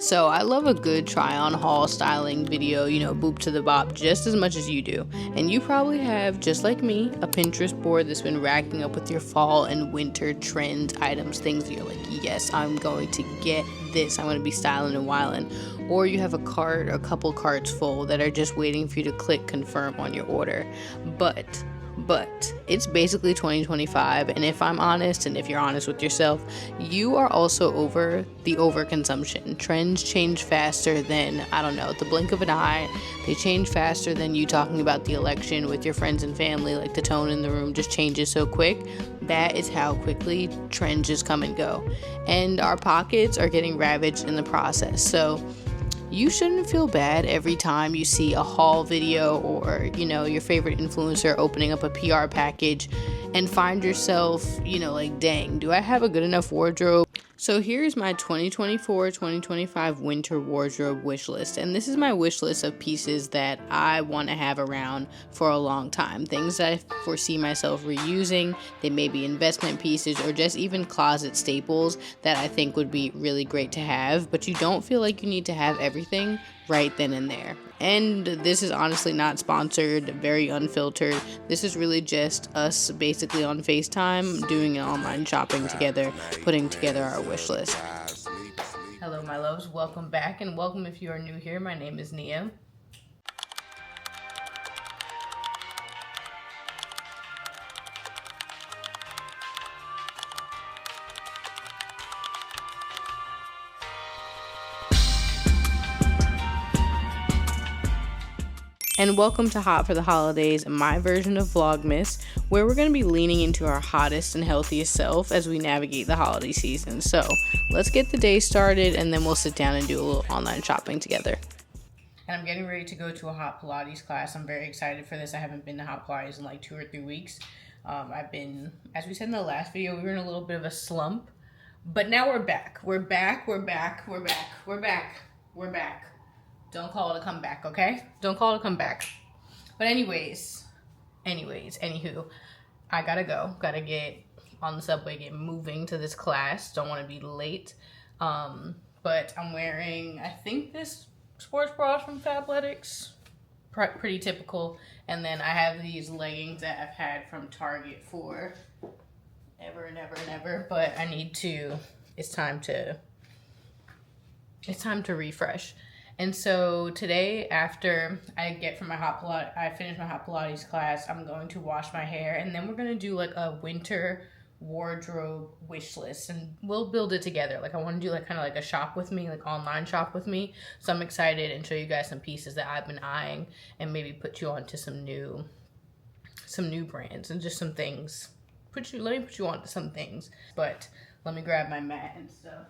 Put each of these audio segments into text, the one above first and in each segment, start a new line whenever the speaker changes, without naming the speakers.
So I love a good try on haul styling video, boop to the bop, just as much as you do. And you probably have, just like me, a Pinterest board that's been racking up with your fall and winter trend items, things that you're like, yes, I'm going to get this, I'm going to be styling and wilding. Or you have a cart or a couple carts full that are just waiting for you to click confirm on your order. But it's basically 2025, and if I'm honest, and if you're honest with yourself, you are also over the overconsumption. Trends change faster than, I don't know, the blink of an eye. They change faster than you talking about the election with your friends and family. Like, the tone in the room just changes so quick. That is how quickly trends just come and go, and our pockets are getting ravaged in the process. So you shouldn't feel bad every time you see a haul video or, your favorite influencer opening up a PR package and find yourself, like, dang, do I have a good enough wardrobe? So here's my 2024-2025 winter wardrobe wish list. And this is my wish list of pieces that I want to have around for a long time. Things that I foresee myself reusing. They may be investment pieces or just even closet staples that I think would be really great to have. But you don't feel like you need to have everything right then and there. And this is honestly not sponsored, very unfiltered. This is really just us basically on FaceTime doing an online shopping together, putting together our wish list. Hello, my loves. Welcome back, and welcome if you are new here. My name is Nia. And welcome to Hot for the Holidays, my version of Vlogmas, where we're going to be leaning into our hottest and healthiest self as we navigate the holiday season. So let's get the day started, and then we'll sit down and do a little online shopping together. And I'm getting ready to go to a hot Pilates class. I'm very excited for this. I haven't been to hot Pilates in like 2 or 3 weeks. I've been, as we said in the last video, we were in a little bit of a slump, but now we're back. We're back. Don't call it a comeback, okay? Don't call it a comeback. But anywho, I gotta go. Gotta get on the subway, get moving to this class. Don't want to be late. But I'm wearing, I think, this sports bra from Fabletics. Pretty typical. And then I have these leggings that I've had from Target for ever and ever. But I need to, it's time to refresh. And so today, after I finish my hot Pilates class, I'm going to wash my hair, and then we're going to do like a winter wardrobe wish list, and we'll build it together. Like, I want to do like kind of like a shop with me, like online shop with me. So I'm excited and show you guys some pieces that I've been eyeing, and maybe put you onto some new brands and just some things. Let me put you onto some things. But let me grab my mat and stuff.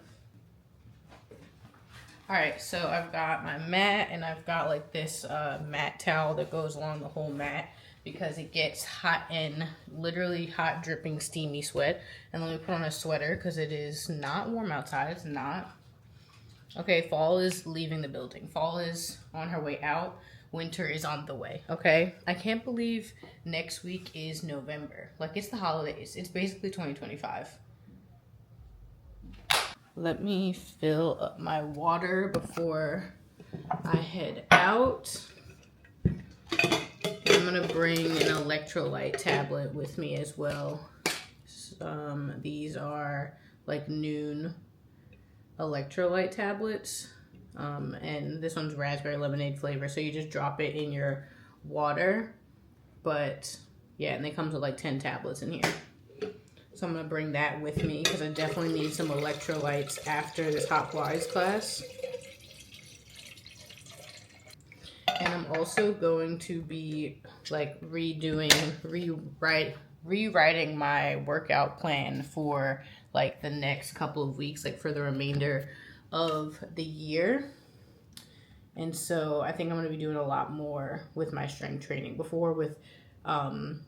Alright, so I've got my mat, and I've got like this mat towel that goes along the whole mat because it gets hot and literally hot, dripping, steamy sweat. And let me put on a sweater because it is not warm outside. It's not. Okay, fall is leaving the building. Fall is on her way out. Winter is on the way, okay? I can't believe next week is November. Like, it's the holidays. It's basically 2025. Let me fill up my water before I head out. I'm gonna bring an electrolyte tablet with me as well. These are like Noon electrolyte tablets. And this one's raspberry lemonade flavor. So you just drop it in your water. But yeah, and it comes with like 10 tablets in here. So I'm going to bring that with me because I definitely need some electrolytes after this hot Pilates class. And I'm also going to be like rewriting my workout plan for like the next couple of weeks, like for the remainder of the year. And so I think I'm going to be doing a lot more with my strength training. Before with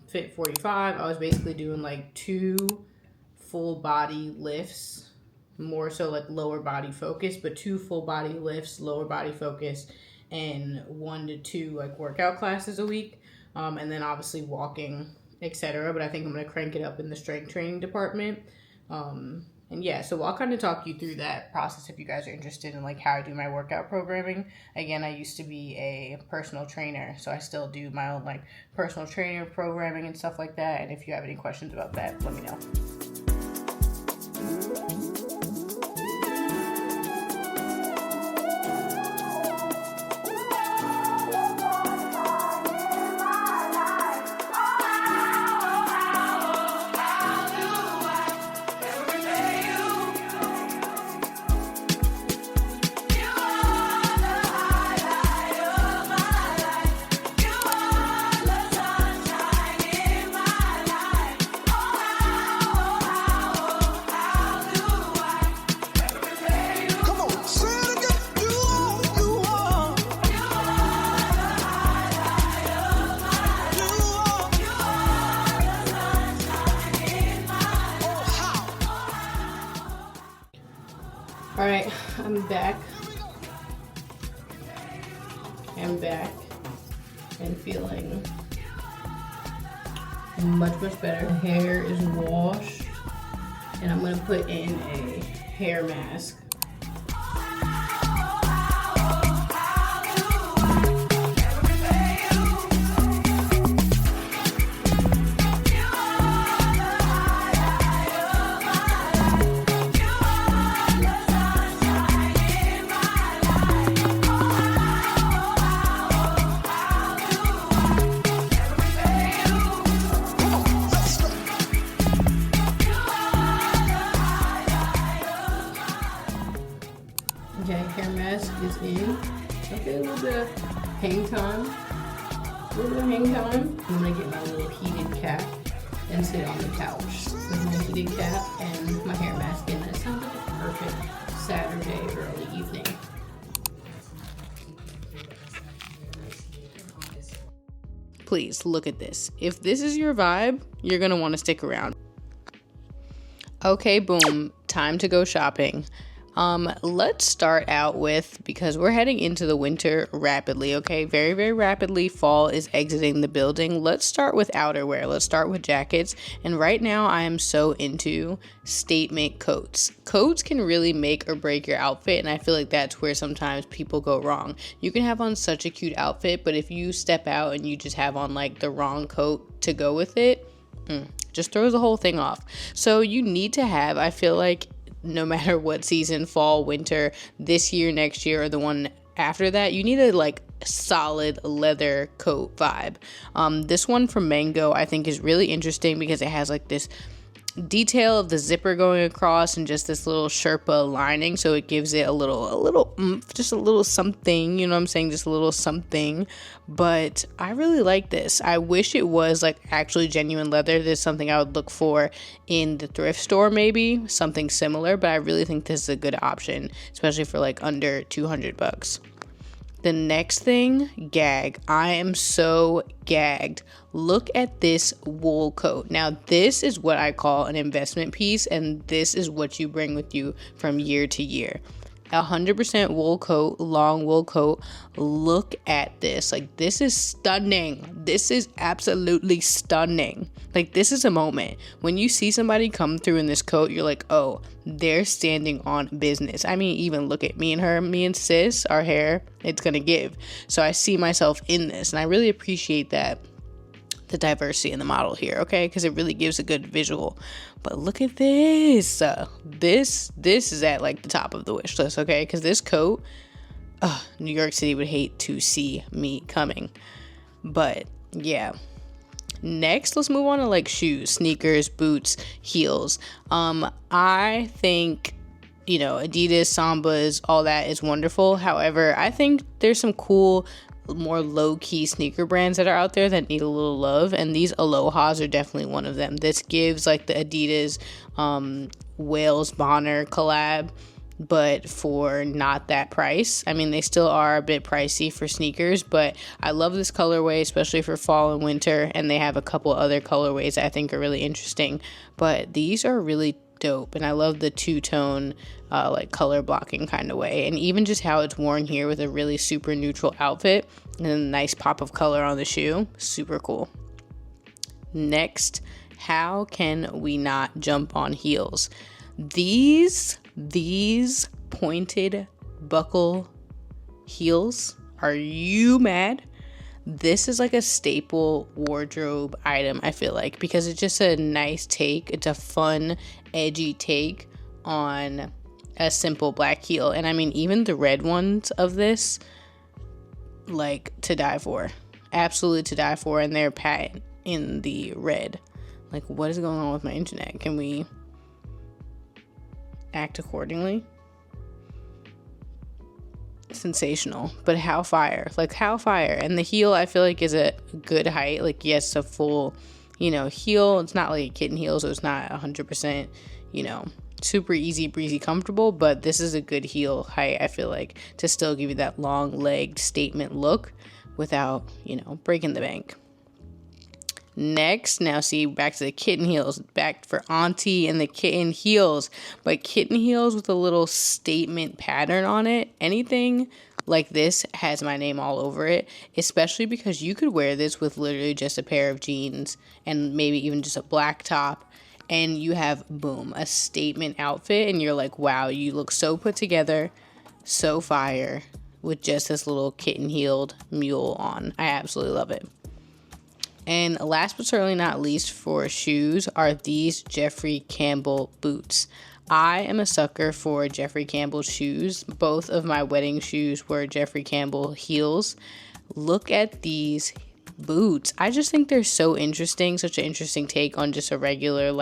Fit 45, I was basically doing like 2 full body lifts, more so like lower body focus, but 2 full body lifts, lower body focus, and 1 to 2 like workout classes a week, and then obviously walking, etc. But I think I'm going to crank it up in the strength training department. And yeah, so I'll kind of talk you through that process if you guys are interested in like how I do my workout programming. Again, I used to be a personal trainer, so I still do my own like personal trainer programming and stuff like that. And if you have any questions about that, let me know. All right, I'm back and feeling much better. The hair is washed and I'm gonna put in a hair mask. Okay, hair mask is in. Okay, a little bit of hang time. I'm gonna get my little heated cap and sit on the couch with my heated cap and my hair mask in. That sounds like a perfect Saturday early evening. Please look at this. If this is your vibe, you're gonna want to stick around. Okay, boom, time to go shopping. Let's start out with, because we're heading into the winter rapidly, okay? Very, very rapidly, fall is exiting the building. Let's start with outerwear. Let's start with jackets. And right now I am so into statement coats. Coats can really make or break your outfit, and I feel like that's where sometimes people go wrong. You can have on such a cute outfit, but if you step out and you just have on like the wrong coat to go with it, just throws the whole thing off. So you need to have, I feel like, no matter what season, fall, winter, this year, next year, or the one after that, you need a like solid leather coat vibe. This one from Mango I think is really interesting because it has like this detail of the zipper going across and just this little Sherpa lining, so it gives it a little just a little something, you know what I'm saying, just a little something. But I really like this. I wish it was like actually genuine leather. This is something I would look for in the thrift store, maybe something similar, but I really think this is a good option, especially for like under $200. The next thing, gag. I am so gagged. Look at this wool coat. Now, this is what I call an investment piece, and this is what you bring with you from year to year. 100% wool coat, long wool coat. Look at this. Like, this is stunning. This is absolutely stunning. Like, this is a moment. When you see somebody come through in this coat, you're like, oh, they're standing on business. I mean, even look at me and sis, our hair, it's gonna give. So I see myself in this, and I really appreciate that. The diversity in the model here, okay, because it really gives a good visual. But look at this. This is at like the top of the wish list, okay, because this coat, New York City would hate to see me coming. But yeah, next let's move on to like shoes, sneakers, boots, heels. I think, you know, Adidas, Sambas, all that is wonderful. However, I think there's some cool, more low-key sneaker brands that are out there that need a little love, and these Alohas are definitely one of them. This gives like the Adidas Wales Bonner collab, but for not that price. I mean, they still are a bit pricey for sneakers, but I love this colorway, especially for fall and winter, and they have a couple other colorways that I think are really interesting, but these are really dope, and I love the two-tone like color blocking kind of way, and even just how it's worn here with a really super neutral outfit and a nice pop of color on the shoe. Super cool. Next, how can we not jump on heels? These pointed buckle heels, are you mad? This is like a staple wardrobe item, I feel like, because it's just a nice take. It's a fun, edgy take on a simple black heel. And I mean, even the red ones of this, like, to die for. Absolutely to die for. And they're patent in the red. Like, what is going on with my internet? Can we act accordingly? Sensational. But how fire? Like, how fire? And the heel, I feel like, is a good height. Like, yes, a full, heel. It's not like a kitten heel, so it's not 100%, super easy breezy comfortable, but this is a good heel height, I feel like, to still give you that long-legged statement look without breaking the bank. Next, now see, back to the kitten heels, back for auntie and the kitten heels, but kitten heels with a little statement pattern on it. Anything like this has my name all over it, especially because you could wear this with literally just a pair of jeans and maybe even just a black top, and you have, boom, a statement outfit, and you're like, wow, you look so put together, so fire, with just this little kitten-heeled mule on. I absolutely love it. And last but certainly not least for shoes are these Jeffrey Campbell boots. I am a sucker for Jeffrey Campbell shoes. Both of my wedding shoes were Jeffrey Campbell heels. Look at these boots. I just think they're so interesting, such an interesting take on just a regular,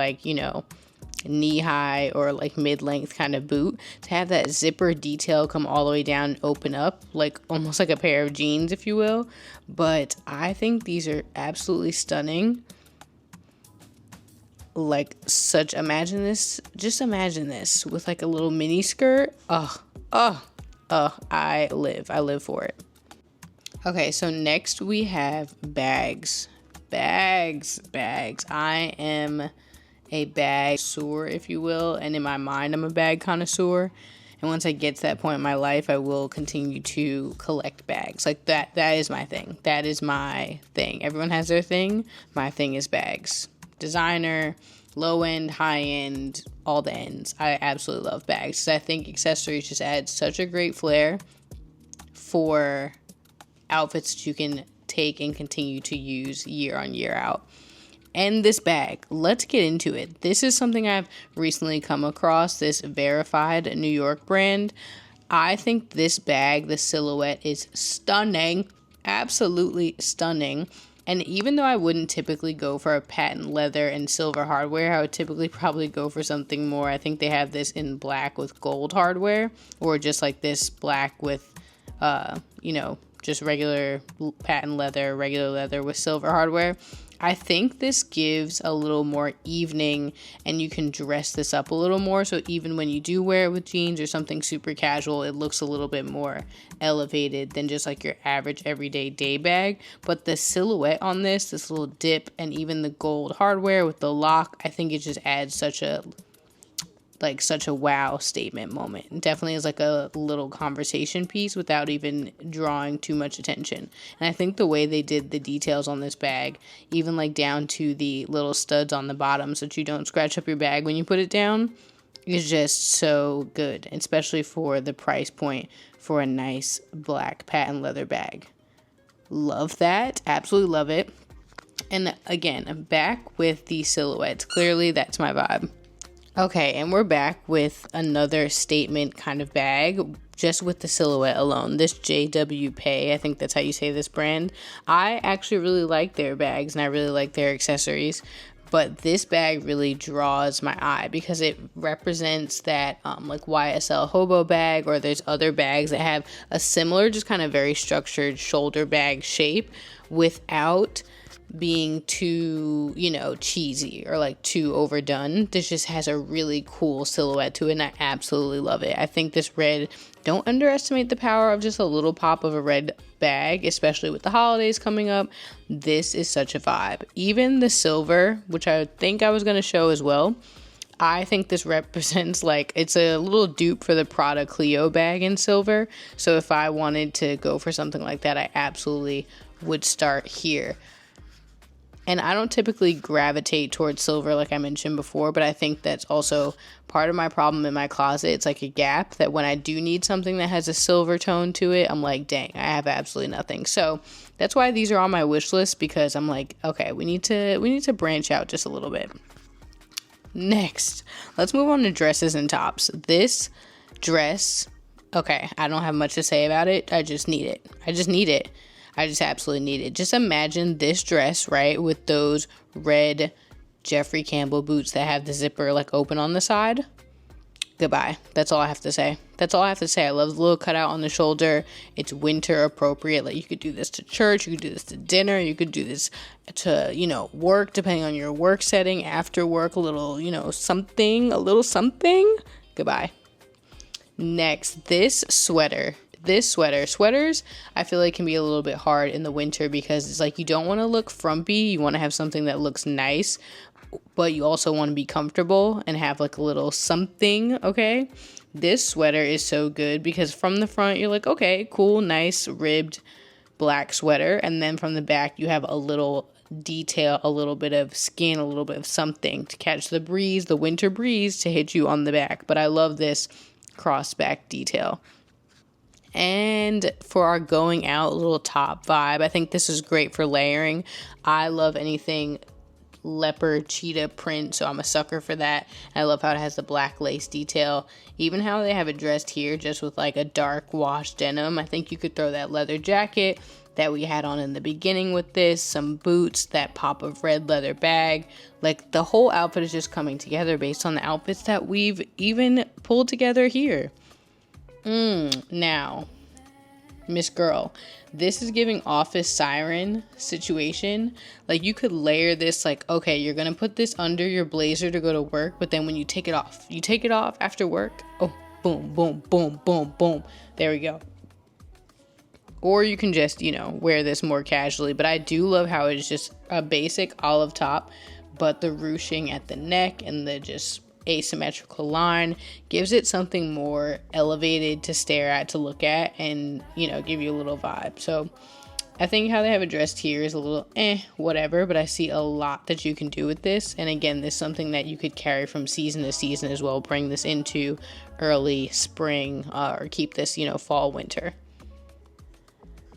knee-high or like mid-length kind of boot. To have that zipper detail come all the way down and open up, like almost like a pair of jeans, if you will. But I think these are absolutely stunning. Like, imagine this with like a little mini skirt. I live for it. Okay, so next we have bags. I am a bag connoisseur, if you will, and in my mind, I'm a bag connoisseur. And once I get to that point in my life, I will continue to collect bags. Like, that is my thing. That is my thing. Everyone has their thing. My thing is bags. Designer, low end, high end, all the ends. I absolutely love bags. I think accessories just add such a great flair for outfits that you can take and continue to use year on year out. And this bag, let's get into it. This is something I've recently come across, this Verified New York brand. I think this bag, the silhouette, is stunning, absolutely stunning. And even though I wouldn't typically go for a patent leather and silver hardware, I would typically probably go for something more. I think they have this in black with gold hardware, or just like this black with, just regular patent leather, regular leather with silver hardware. I think this gives a little more evening, and you can dress this up a little more. So even when you do wear it with jeans or something super casual, it looks a little bit more elevated than just like your average everyday day bag. But the silhouette on this little dip, and even the gold hardware with the lock, I think it just adds such a wow statement moment. It definitely is like a little conversation piece without even drawing too much attention. And I think the way they did the details on this bag, even like down to the little studs on the bottom so that you don't scratch up your bag when you put it down, is just so good, especially for the price point for a nice black patent leather bag. Love that. Absolutely love it. And again, I'm back with the silhouettes. Clearly, that's my vibe. Okay, and we're back with another statement kind of bag, just with the silhouette alone. This JW Pay, I think that's how you say this brand. I actually really like their bags, and I really like their accessories. But this bag really draws my eye because it represents that like YSL hobo bag, or there's other bags that have a similar, just kind of very structured shoulder bag shape without being too, cheesy or like too overdone. This just has a really cool silhouette to it, and I absolutely love it. I think this red, don't underestimate the power of just a little pop of a red bag, especially with the holidays coming up. This is such a vibe. Even the silver, which I think I was going to show as well, I think this represents, like, it's a little dupe for the Prada Clio bag in silver. So if I wanted to go for something like that, I absolutely would start here. And I don't typically gravitate towards silver like I mentioned before, but I think that's also part of my problem in my closet. It's like a gap that when I do need something that has a silver tone to it, I'm like, dang, I have absolutely nothing. So that's why these are on my wish list, because I'm like, okay, we need to branch out just a little bit. Next, let's move on to dresses and tops. This dress, okay, I don't have much to say about it. I just need it. I just absolutely need it. Just imagine this dress, right, with those red Jeffrey Campbell boots that have the zipper like open on the side. Goodbye. That's all I have to say. I love the little cutout on the shoulder. It's winter appropriate. Like, you could do this to church, you could do this to dinner, you could do this to, work, depending on your work setting, after work, a little something. Goodbye. Next, this sweater. Sweaters, I feel like can be a little bit hard in the winter, because it's like you don't want to look frumpy. You want to have something that looks nice, but you also want to be comfortable and have like a little something, okay? This sweater is so good because from the front, you're like, okay, cool, nice, ribbed black sweater. And then from the back, you have a little detail, a little bit of skin, a little bit of something to catch the breeze, the winter breeze, to hit you on the back. But I love this cross back detail. And for our going out little top vibe, I think this is great for layering. I love anything leopard cheetah print, so I'm a sucker for that. I love how it has the black lace detail. Even how they have it dressed here just with like a dark wash denim. I think you could throw that leather jacket that we had on in the beginning with this, some boots, that pop of red leather bag. Like, the whole outfit is just coming together based on the outfits that we've even pulled together here. Now, Miss Girl, this is giving office siren situation. Like, you could layer this, like, okay, you're gonna put this under your blazer to go to work, but then when you take it off after work, oh, boom, boom, boom, boom, boom, there we go. Or you can just, wear this more casually, but I do love how it's just a basic olive top, but the ruching at the neck and the just asymmetrical line gives it something more elevated to stare at, to look at, and give you a little vibe. So I think how they have it dressed here is a little whatever, but I see a lot that you can do with this. And again, this is something that you could carry from season to season as well. Bring this into early spring, or keep this fall winter.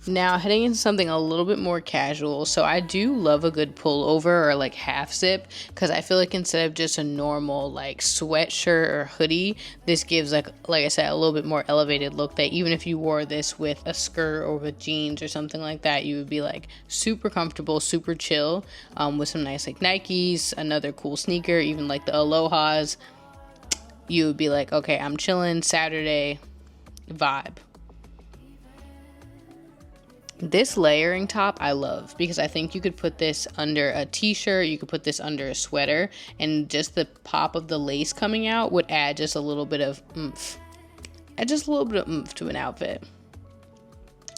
Now, heading into something a little bit more casual. So I do love a good pullover or like half zip, because I feel like instead of just a normal like sweatshirt or hoodie, this gives like I said, a little bit more elevated look, that even if you wore this with a skirt or with jeans or something like that, you would be like super comfortable, super chill, with some nice like Nikes, another cool sneaker, even like the Alohas. You would be like, okay, I'm chilling, Saturday vibe. This layering top I love, because I think you could put this under a t-shirt, you could put this under a sweater, and just the pop of the lace coming out would add just a little bit of oomph. To an outfit.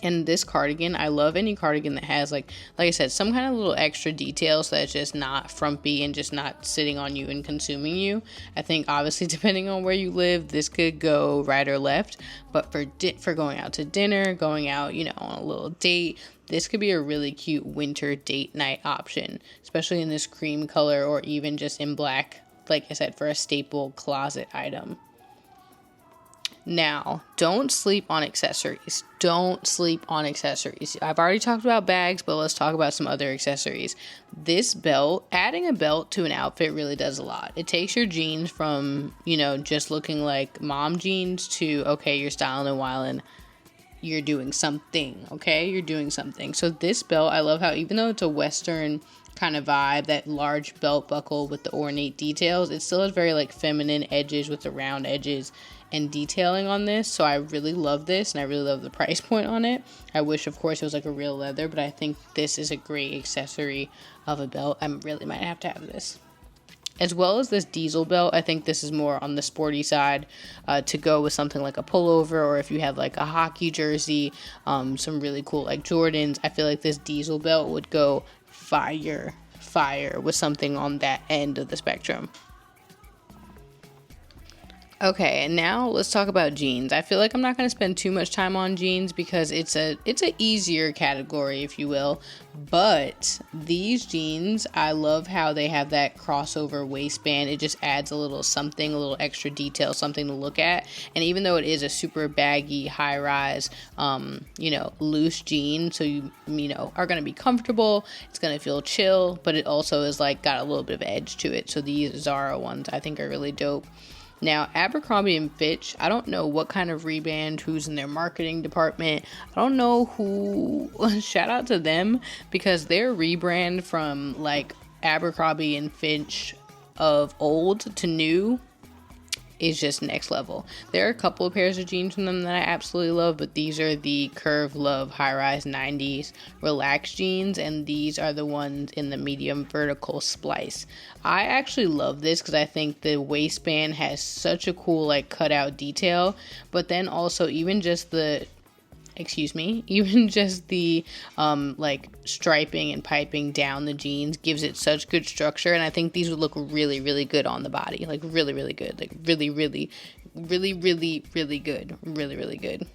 And this cardigan, I love any cardigan that has like I said, some kind of little extra detail, so that it's just not frumpy and just not sitting on you and consuming you. I think obviously depending on where you live, this could go right or left, but for going out to dinner, going out, on a little date, this could be a really cute winter date night option, especially in this cream color, or even just in black, like I said, for a staple closet item. Now, don't sleep on accessories. I've already talked about bags, but let's talk about some other accessories. This belt, adding a belt to an outfit really does a lot. It takes your jeans from, just looking like mom jeans to, okay, you're styling and wilding. You're doing something, okay? You're doing something. So this belt, I love how, even though it's a Western kind of vibe, that large belt buckle with the ornate details, it still has very like feminine edges with the round edges and detailing on this. So I really love this, and I really love the price point on it. I wish, of course, it was like a real leather, but I think this is a great accessory of a belt. I really might have to have this. As well as this diesel belt, I think this is more on the sporty side, to go with something like a pullover, or if you have like a hockey jersey, some really cool like Jordans. I feel like this diesel belt would go fire with something on that end of the spectrum. Okay, and now let's talk about jeans. I feel like I'm not going to spend too much time on jeans because it's a easier category, if you will. But these jeans, I love how they have that crossover waistband. It just adds a little something, a little extra detail, something to look at. And even though it is a super baggy, high-rise, loose jean, so you are going to be comfortable. It's going to feel chill, but it also is like got a little bit of edge to it. So these Zara ones I think are really dope. Now, Abercrombie & Fitch, I don't know what kind of rebrand, who's in their marketing department. I don't know who, shout out to them, because their rebrand from like Abercrombie & Fitch of old to new is just next level. There are a couple of pairs of jeans from them that I absolutely love, but these are the Curve Love High Rise 90s Relaxed jeans, and these are the ones in the medium vertical splice. I actually love this because I think the waistband has such a cool like cutout detail, but then also even just the like striping and piping down the jeans gives it such good structure, and I think these would look really, really good on the body. Like really, really good. Like really, really, really, really, really good. Really, really good.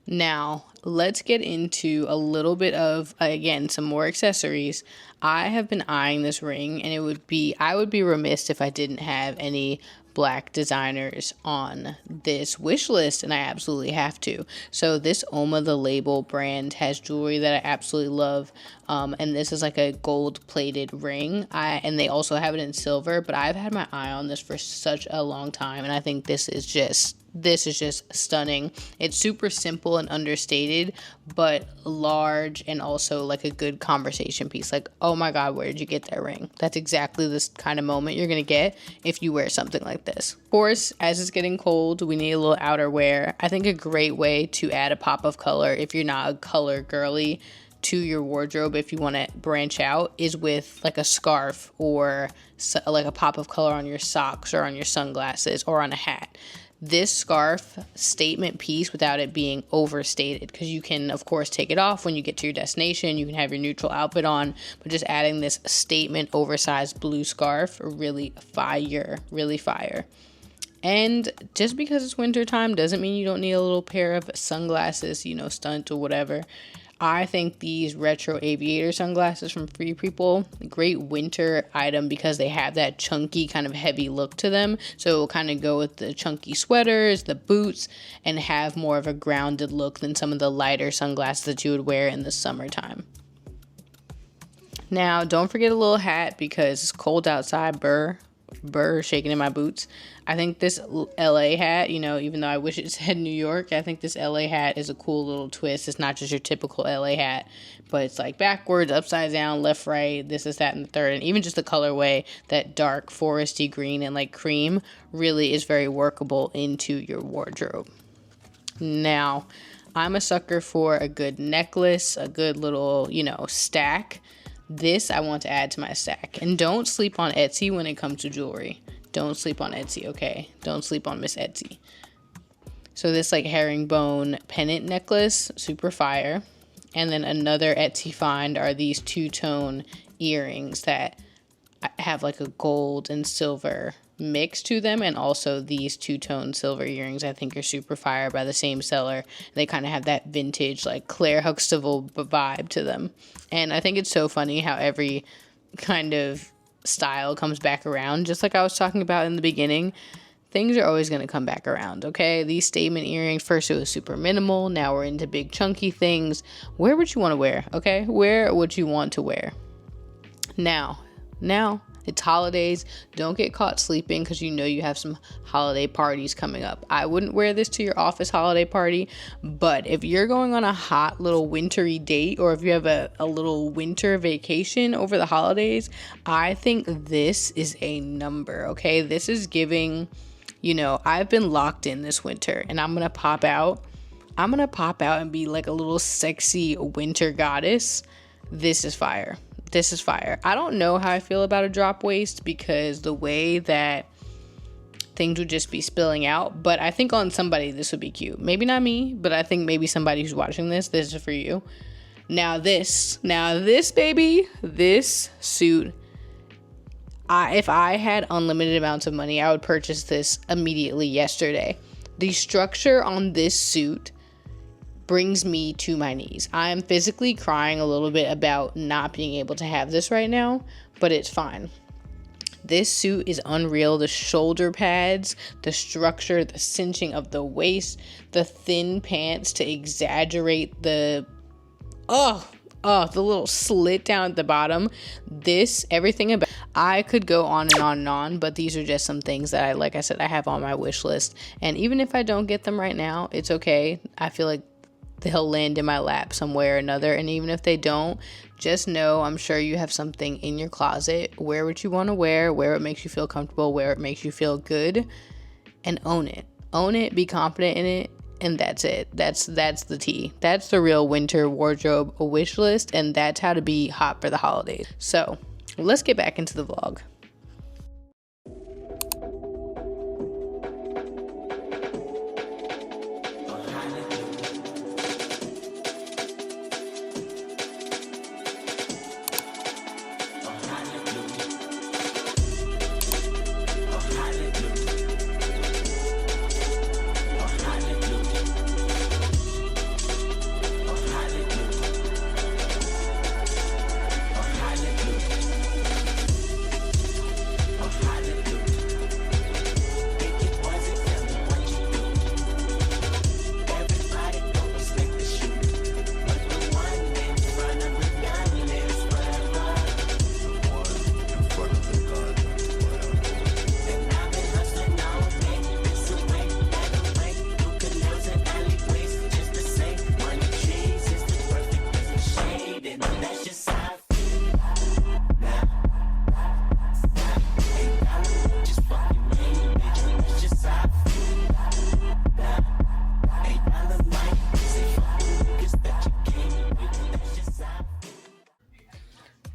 Now, let's get into a little bit of, again, some more accessories. I have been eyeing this ring, and I would be remiss if I didn't have any black designers on this wish list, and I absolutely have to. So this Oma the Label brand has jewelry that I absolutely love, and this is like a gold plated ring, and they also have it in silver, but I've had my eye on this for such a long time, and I think this is just stunning. It's super simple and understated, but large, and also like a good conversation piece. Like, oh my god, where did you get that ring? That's exactly this kind of moment you're gonna get if you wear something like this. Of course, as it's getting cold, we need a little outerwear. I think a great way to add a pop of color, if you're not a color girly, to your wardrobe, if you want to branch out, is with like a scarf or like a pop of color on your socks or on your sunglasses or on a hat. This scarf statement piece without it being overstated, because you can of course take it off when you get to your destination, you can have your neutral outfit on, but just adding this statement oversized blue scarf, really fire. And just because it's winter time doesn't mean you don't need a little pair of sunglasses, stunt or whatever. I think these retro aviator sunglasses from Free People, great winter item because they have that chunky kind of heavy look to them. So it will kind of go with the chunky sweaters, the boots, and have more of a grounded look than some of the lighter sunglasses that you would wear in the summertime. Now, don't forget a little hat because it's cold outside, burr shaking in my boots. I think this LA hat, even though I wish it said New York, I think this LA hat is a cool little twist. It's not just your typical LA hat, but it's like backwards, upside down, left, right, this is that and the third. And even just the colorway, that dark foresty green and like cream, really is very workable into your wardrobe. Now, I'm a sucker for a good necklace, a good little, stack. This I want to add to my stack. And don't sleep on Etsy when it comes to jewelry. Don't sleep on Etsy, okay? Don't sleep on Miss Etsy. So this like herringbone pendant necklace, super fire. And then another Etsy find are these two-tone earrings that have like a gold and silver mix to them, and also these two-tone silver earrings I think are super fire by the same seller. They kind of have that vintage like Claire Huxtable vibe to them, and I think it's so funny how every kind of style comes back around. Just like I was talking about in the beginning, things are always going to come back around, okay? These statement earrings, first it was super minimal, now we're into big chunky things. Wear what you want to wear, okay? Wear what you want to wear. Now it's holidays. Don't get caught sleeping because you have some holiday parties coming up. I wouldn't wear this to your office holiday party, but if you're going on a hot little wintry date, or if you have a little winter vacation over the holidays, I think this is a number, okay? This is giving, I've been locked in this winter, and I'm going to pop out and be like a little sexy winter goddess. This is fire. I don't know how I feel about a drop waist because the way that things would just be spilling out, but I think on somebody this would be cute. Maybe not me, but I think maybe somebody who's watching this is for you. Now this baby, this suit, If I had unlimited amounts of money, I would purchase this immediately yesterday. The structure on this suit brings me to my knees. I am physically crying a little bit about not being able to have this right now, but it's fine. This suit is unreal. The shoulder pads, the structure, the cinching of the waist, the thin pants to exaggerate the little slit down at the bottom. Everything about. I could go on and on and on, but these are just some things that like I said, I have on my wish list. And even if I don't get them right now, it's okay. I feel like they'll land in my lap somewhere or another. And even if they don't, just know I'm sure you have something in your closet. Wear what you want to wear what makes you feel comfortable, where it makes you feel good, and own it, be confident in it. And that's it. That's the tea. That's the real winter wardrobe wish list, and that's how to be hot for the holidays. So let's get back into the vlog.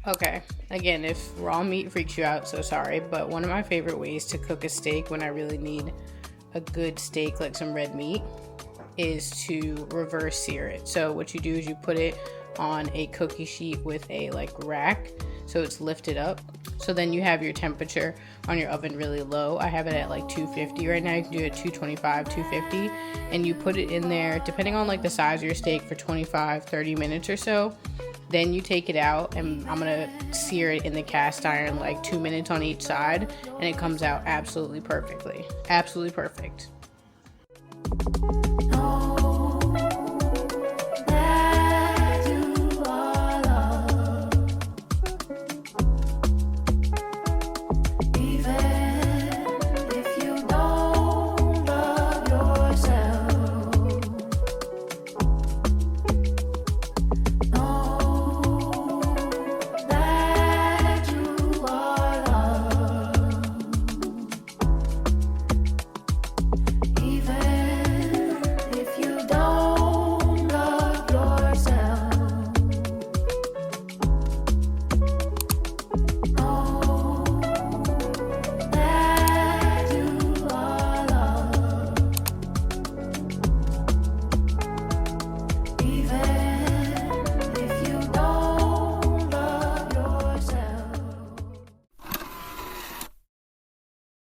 Okay, again, if raw meat freaks you out, so sorry, but one of my favorite ways to cook a steak when I really need a good steak, like some red meat, is to reverse sear it. So what you do is you put it on a cookie sheet with a rack, so it's lifted up. So then you have your temperature on your oven really low. I have it at 250 right now. You can do it 225, 250, and you put it in there, depending on the size of your steak, for 25, 30 minutes or so. Then you take it out, and I'm gonna sear it in the cast iron 2 minutes on each side, and it comes out absolutely perfectly. Absolutely perfect.